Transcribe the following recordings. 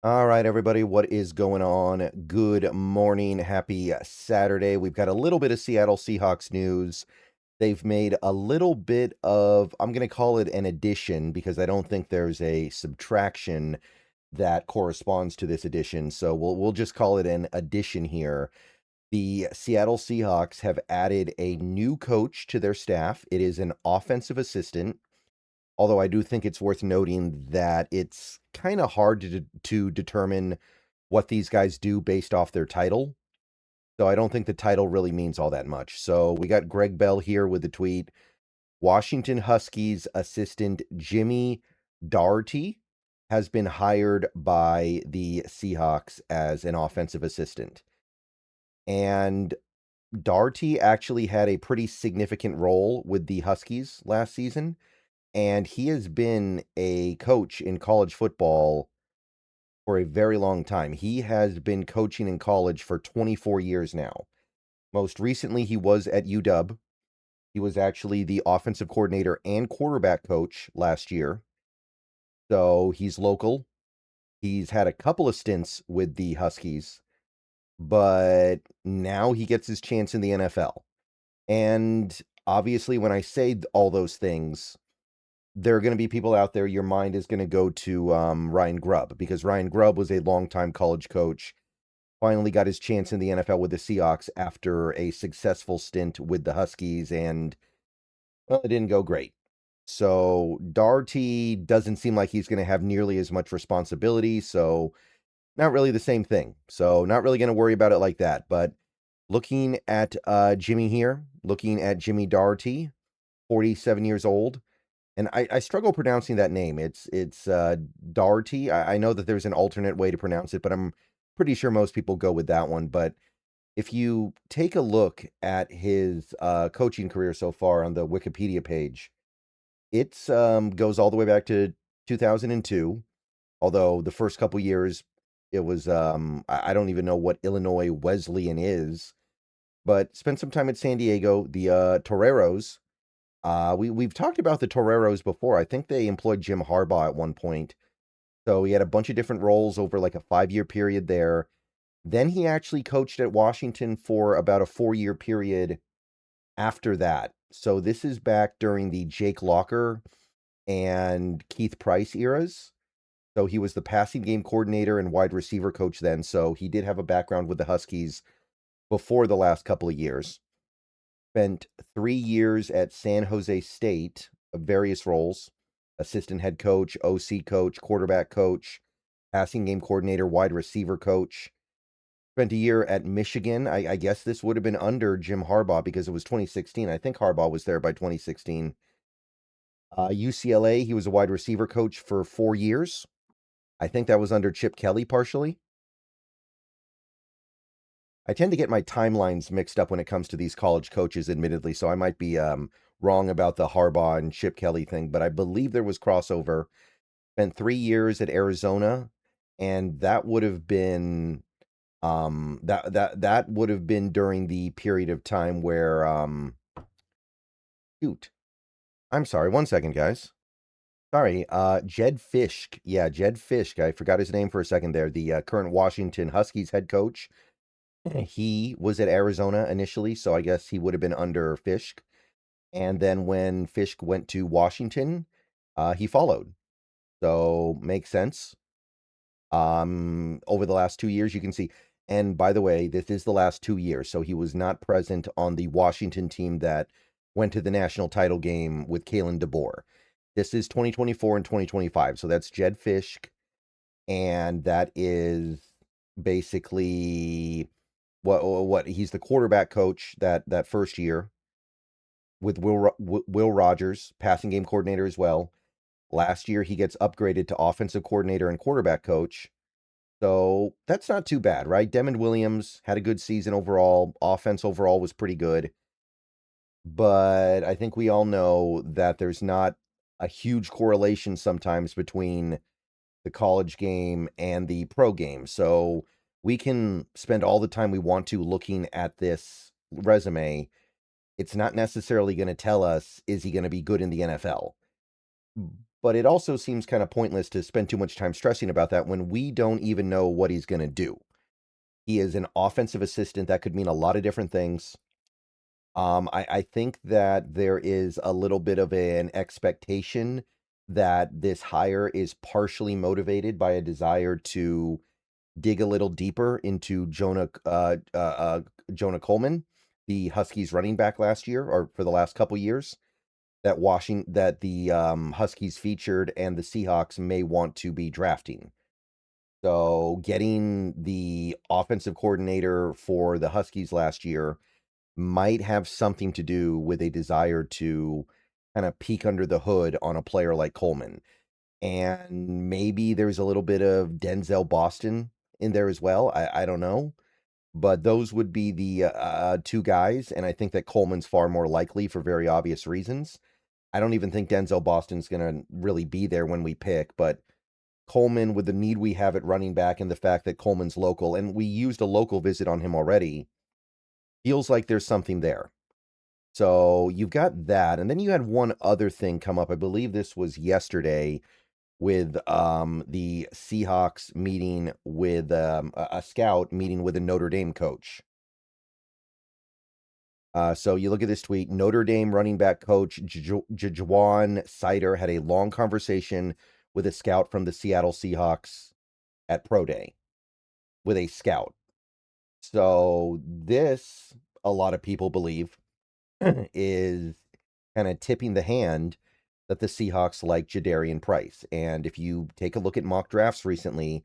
All right, everybody, what is going on? Good morning. Happy Saturday. We've got a little bit of Seattle Seahawks news. They've made a little bit of, I'm going to call it an addition because I don't think there's a subtraction that corresponds to this addition. So we'll just call it an addition here. The Seattle Seahawks have added a new coach to their staff. It is an offensive assistant. Although I do think it's worth noting that it's kind of hard to determine what these guys do based off their title. So I don't think the title really means all that much. So we got Greg Bell here with the tweet. Washington Huskies assistant Jimmie Dougherty has been hired by the Seahawks as an offensive assistant. And Dougherty actually had a pretty significant role with the Huskies last season. And he has been a coach in college football for a very long time. He has been coaching in college for 24 years now. Most recently, he was at UW. He was actually the offensive coordinator and quarterback coach last year. So he's local. He's had a couple of stints with the Huskies, but now he gets his chance in the NFL. And obviously, when I say all those things, there are going to be people out there, your mind is going to go to Ryan Grubb, because Ryan Grubb was a longtime college coach, finally got his chance in the NFL with the Seahawks after a successful stint with the Huskies, and, well, it didn't go great. So Dougherty doesn't seem like he's going to have nearly as much responsibility, so not really the same thing. So not really going to worry about it like that. But looking at Jimmy here, looking at Jimmie Dougherty, 47 years old, and I struggle pronouncing that name. It's Dougherty. I know that there's an alternate way to pronounce it, but I'm pretty sure most people go with that one. But if you take a look at his coaching career so far on the Wikipedia page, it's goes all the way back to 2002. Although the first couple years, it was I don't even know what Illinois Wesleyan is, but spent some time at San Diego. The Toreros. We've talked about the Toreros before. I think they employed Jim Harbaugh at one point. So he had a bunch of different roles over like a 5-year period there. Then he actually coached at Washington for about a 4-year period after that. So this is back during the Jake Locker and Keith Price eras. So he was the passing game coordinator and wide receiver coach then. So he did have a background with the Huskies before the last couple of years. Spent 3 years at San Jose State of various roles: assistant head coach, OC coach, quarterback coach, passing game coordinator, wide receiver coach. Spent a year at Michigan. I guess this would have been under Jim Harbaugh because it was 2016. I think Harbaugh was there by 2016. UCLA, he was a wide receiver coach for 4 years. I think that was under Chip Kelly partially. I tend to get my timelines mixed up when it comes to these college coaches, admittedly, so I might be wrong about the Harbaugh and Chip Kelly thing, but I believe there was crossover. Spent 3 years at Arizona, and that would have been that would have been during the period of time where shoot. I'm sorry, one second, guys. Sorry, Jedd Fisch. Yeah, Jedd Fisch. I forgot his name for a second there. The current Washington Huskies head coach. He was at Arizona initially, so I guess he would have been under Fisch. And then when Fisch went to Washington, he followed. So makes sense. Over the last 2 years, you can see. And by the way, this is the last 2 years, so he was not present on the Washington team that went to the national title game with Kalen DeBoer. This is 2024 and 2025, so that's Jedd Fisch, and that is basically what he's the quarterback coach that first year with Will Rogers, passing game coordinator as well. Last year he gets upgraded to offensive coordinator and quarterback coach. So that's not too bad, right? Demond Williams had a good season overall. Offense overall was pretty good. But I think we all know that there's not a huge correlation sometimes between the college game and the pro game. So we can spend all the time we want to looking at this resume. It's not necessarily going to tell us, is he going to be good in the NFL? But it also seems kind of pointless to spend too much time stressing about that when we don't even know what he's going to do. He is an offensive assistant. That could mean a lot of different things. I think that there is a little bit of an expectation that this hire is partially motivated by a desire to dig a little deeper into Jonah Coleman, the Huskies running back last year or for the last couple years that the Huskies featured and the Seahawks may want to be drafting. So getting the offensive coordinator for the Huskies last year might have something to do with a desire to kind of peek under the hood on a player like Coleman. And maybe there's a little bit of Denzel Boston in there as well. I don't know. But those would be the two guys. And I think that Coleman's far more likely for very obvious reasons. I don't even think Denzel Boston's going to really be there when we pick. But Coleman, with the need we have at running back and the fact that Coleman's local, and we used a local visit on him already, feels like there's something there. So you've got that. And then you had one other thing come up. I believe this was yesterday with the Seahawks meeting with a scout meeting with a Notre Dame coach. So you look at this tweet. Notre Dame running back coach Jajuan Sider had a long conversation with a scout from the Seattle Seahawks at Pro Day with a scout. So this, a lot of people believe, is kind of tipping the hand that the Seahawks like Jadarian Price. And if you take a look at mock drafts recently,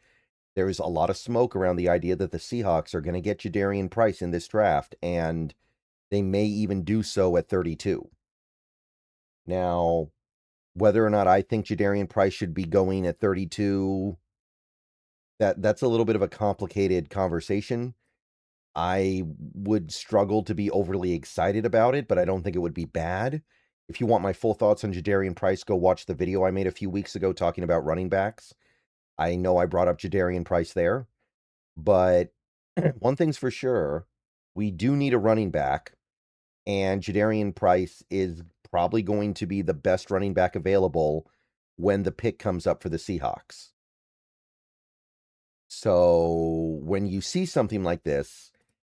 there's a lot of smoke around the idea that the Seahawks are going to get Jadarian Price in this draft, and they may even do so at 32. Now, whether or not I think Jadarian Price should be going at 32, that's a little bit of a complicated conversation. I would struggle to be overly excited about it, but I don't think it would be bad. If you want my full thoughts on Jadarian Price, go watch the video I made a few weeks ago talking about running backs. I know I brought up Jadarian Price there, but one thing's for sure, we do need a running back, and Jadarian Price is probably going to be the best running back available when the pick comes up for the Seahawks. So when you see something like this,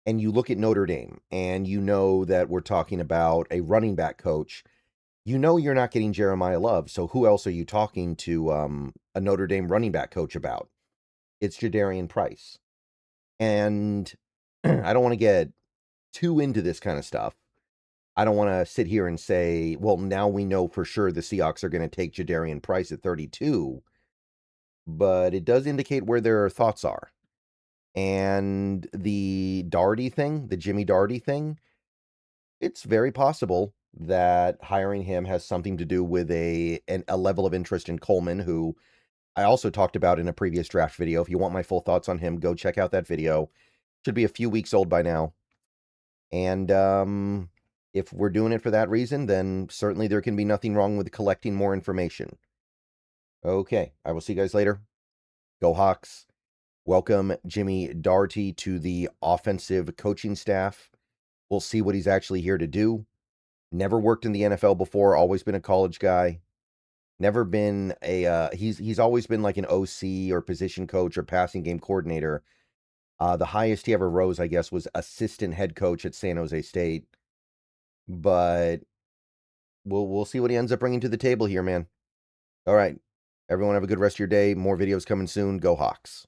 and you look at Notre Dame, and you know that we're talking about a running back coach, you know you're not getting Jeremiah Love, so who else are you talking to a Notre Dame running back coach about? It's Jadarian Price. And I don't want to get too into this kind of stuff. I don't want to sit here and say, well, now we know for sure the Seahawks are going to take Jadarian Price at 32, but it does indicate where their thoughts are. And the Dougherty thing, the Jimmie Dougherty thing, it's very possible that hiring him has something to do with a level of interest in Coleman, who I also talked about in a previous draft video. If you want my full thoughts on him, go check out that video. Should be a few weeks old by now. And if we're doing it for that reason, then certainly there can be nothing wrong with collecting more information. Okay, I will see you guys later. Go Hawks. Welcome Jimmie Dougherty to the offensive coaching staff. We'll see what he's actually here to do. Never worked in the NFL before, always been a college guy. Never been a he's always been like an OC or position coach or passing game coordinator. The highest he ever rose, I guess, was assistant head coach at San Jose State. But we'll see what he ends up bringing to the table here, man. All right. Everyone have a good rest of your day. More videos coming soon. Go Hawks.